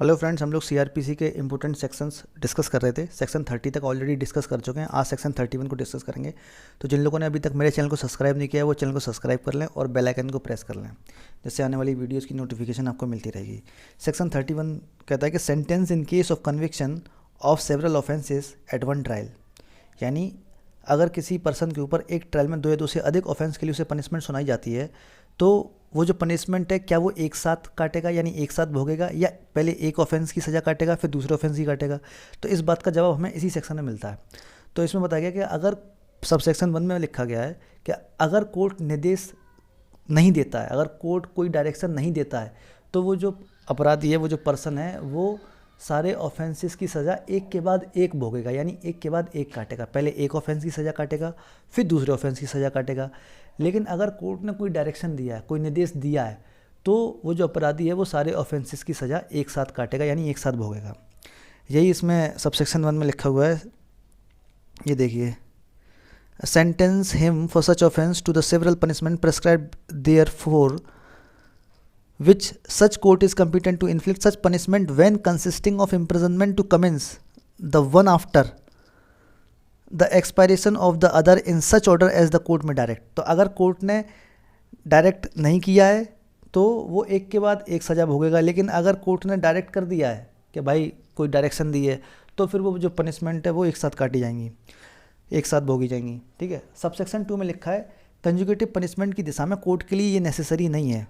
Hello friends, हम लोग CrPC के इंपॉर्टेंट सेक्शंस डिस्कस कर रहे थे। सेक्शन 30 तक ऑलरेडी डिस्कस कर चुके हैं। आज सेक्शन 31 को डिस्कस करेंगे। तो जिन लोगों ने अभी तक मेरे चैनल को सब्सक्राइब नहीं किया है वो चैनल को सब्सक्राइब कर लें और बेल आइकन को प्रेस कर लें, जिससे आने वाली वीडियोज़ की नोटिफिकेशन आपको मिलती रहेगी। सेक्शन 31 कहता है कि sentence in case of conviction of several offences at one trial, यानी अगर किसी पर्सन के ऊपर एक ट्रायल में दो या दो से अधिक ऑफेंस के लिए उसे पनिशमेंट सुनाई जाती है, तो वो जो पनिशमेंट है क्या वो एक साथ काटेगा, यानी एक साथ भोगेगा, या पहले एक ऑफेंस की सज़ा काटेगा फिर दूसरे ऑफेंस की काटेगा। तो इस बात का जवाब हमें इसी सेक्शन में मिलता है। तो इसमें बताया गया कि अगर सब सेक्शन 1 में लिखा गया है कि अगर कोर्ट निर्देश नहीं देता है, अगर कोर्ट कोई डायरेक्शन नहीं देता है, तो वो जो अपराधी है, वो जो पर्सन है, वो सारे ऑफेंसेस की सज़ा एक के बाद एक भोगेगा, यानी एक के बाद एक काटेगा। पहले एक ऑफेंस की सज़ा काटेगा फिर दूसरे ऑफेंस की सज़ा काटेगा। लेकिन अगर कोर्ट ने कोई डायरेक्शन दिया है, कोई निर्देश दिया है, तो वो जो अपराधी है वो सारे ऑफेंसेस की सज़ा एक साथ काटेगा, यानी एक साथ भोगेगा। यही इसमें सबसेक्शन 1 में लिखा हुआ है। ये देखिए, sentence him for such offence to the several punishment prescribe there for which such court is competent to inflict such punishment when consisting of imprisonment to commence the one after the expiration of the other in such order as the court may direct। तो अगर court ने direct नहीं किया है तो वो एक के बाद एक सज़ा भोगेगा, लेकिन अगर कोर्ट ने डायरेक्ट कर दिया है कि भाई कोई डायरेक्शन दी है, तो फिर वो जो पनिशमेंट है वो एक साथ काटी जाएंगी, एक साथ भोगी जाएंगी। ठीक है। सबसेक्शन 2 में लिखा है कंजुगेटिव पनिशमेंट की दिशा में कोर्ट के लिए ये नेसेसरी नहीं है।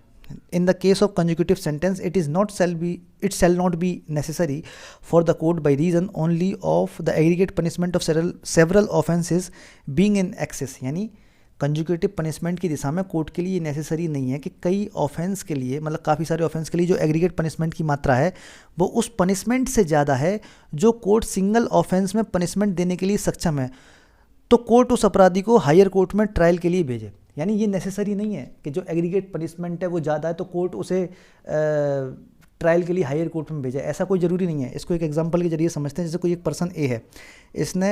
In the case of consecutive sentence, it shall not be necessary for the court by reason only of the aggregate punishment of several offences being in excess। यानी conjugative punishment की दिशा में court के लिए necessary नहीं है कि कई offence के लिए, मतलब काफ़ी सारे ऑफेंस के लिए जो एग्रीगेट पनिशमेंट की मात्रा है वो उस पनिशमेंट से ज़्यादा है जो कोर्ट सिंगल ऑफेंस में पनिशमेंट देने के लिए सक्षम है, तो कोर्ट उस अपराधी को हायर कोर्ट में ट्रायल के लिए भेजे। यानी ये नेसेसरी नहीं है कि जो एग्रीगेट पनिशमेंट है वो ज़्यादा है तो कोर्ट उसे ट्रायल के लिए हायर कोर्ट में भेजे, ऐसा कोई ज़रूरी नहीं है। इसको एक एग्जांपल के जरिए समझते हैं। जैसे कोई एक पर्सन ए है, इसने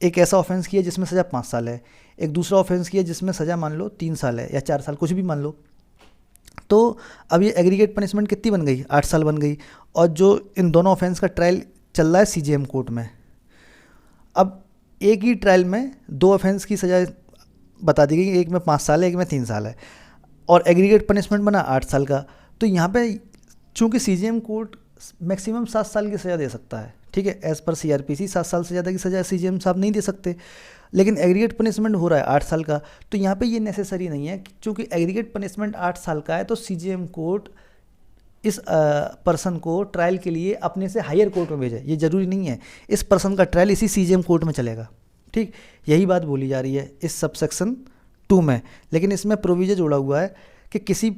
एक ऐसा ऑफेंस किया जिसमें सज़ा 5 साल है, एक दूसरा ऑफेंस किया जिसमें सज़ा मान लो 3 साल है या 4 साल, कुछ भी मान लो। तो अब ये एग्रीगेट पनिशमेंट कितनी बन गई? 8 साल बन गई। और जो इन दोनों ऑफेंस का ट्रायल चल रहा है सीजेएम कोर्ट में, अब एक ही ट्रायल में 2 ऑफेंस की सज़ा बता दी गई, एक में 5 साल है, एक में 3 साल है, और एग्रीगेट पनिशमेंट बना 8 साल का। तो यहाँ पे चूंकि सीजेएम कोर्ट मैक्सिमम 7 साल की सज़ा दे सकता है, ठीक है, एज़ पर सीआरपीसी 7 साल से ज़्यादा की सज़ा सीजेएम साहब नहीं दे सकते, लेकिन एग्रीगेट पनिशमेंट हो रहा है 8 साल का। तो यहाँ पे ये नेसेसरी नहीं है, चूँकि एग्रीगेट पनिशमेंट 8 साल का है तो सीजेएम कोर्ट इस पर्सन को ट्रायल के लिए अपने से हायर कोर्ट में भेजे। ये ज़रूरी नहीं है, इस पर्सन का ट्रायल इसी सीजेएम कोर्ट में चलेगा। ठीक, यही बात बोली जा रही है इस सबसेक्शन 2 में। लेकिन इसमें प्रोविजन जोड़ा हुआ है कि किसी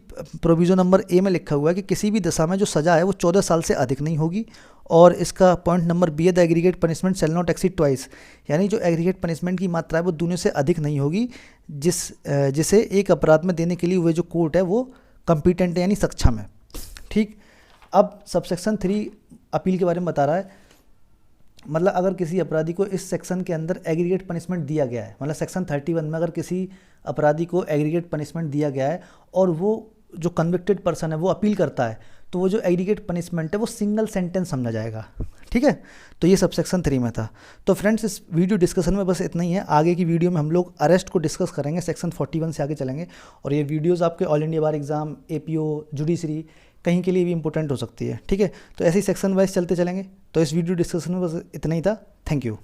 प्रोविजन नंबर ए में लिखा हुआ है कि किसी भी दशा में जो सज़ा है वो 14 साल से अधिक नहीं होगी। और इसका पॉइंट नंबर बी है, the aggregate punishment shall not exceed twice, यानी जो एग्रीगेट पनिशमेंट की मात्रा है वो दोनों से अधिक नहीं होगी जिसे एक अपराध में देने के लिए हुए जो कोर्ट है वो कम्पिटेंट है, यानी सक्षम है। ठीक, अब सबसेक्शन 3 अपील के बारे में बता रहा है। मतलब अगर किसी अपराधी को इस सेक्शन के अंदर एग्रीगेट पनिशमेंट दिया गया है, मतलब सेक्शन 31 में अगर किसी अपराधी को एग्रीगेट पनिशमेंट दिया गया है और वो जो कन्विक्टेड पर्सन है वो अपील करता है, तो वो जो एग्रीगेट पनिशमेंट है वो सिंगल सेंटेंस समझा जाएगा। ठीक है, तो ये सबसेक्शन 3 में था। तो फ्रेंड्स, इस वीडियो डिस्कशन में बस इतना ही है। आगे की वीडियो में हम लोग अरेस्ट को डिस्कस करेंगे, सेक्शन 41 से आगे चलेंगे। और ये वीडियोज़ आपके ऑल इंडिया बार एग्जाम, APO, जुडिशरी कहीं के लिए भी इंपॉर्टेंट हो सकती है। ठीक है, तो ऐसे ही सेक्शन वाइज चलते चलेंगे। तो इस वीडियो डिस्कशन में बस इतना ही था। Thank you.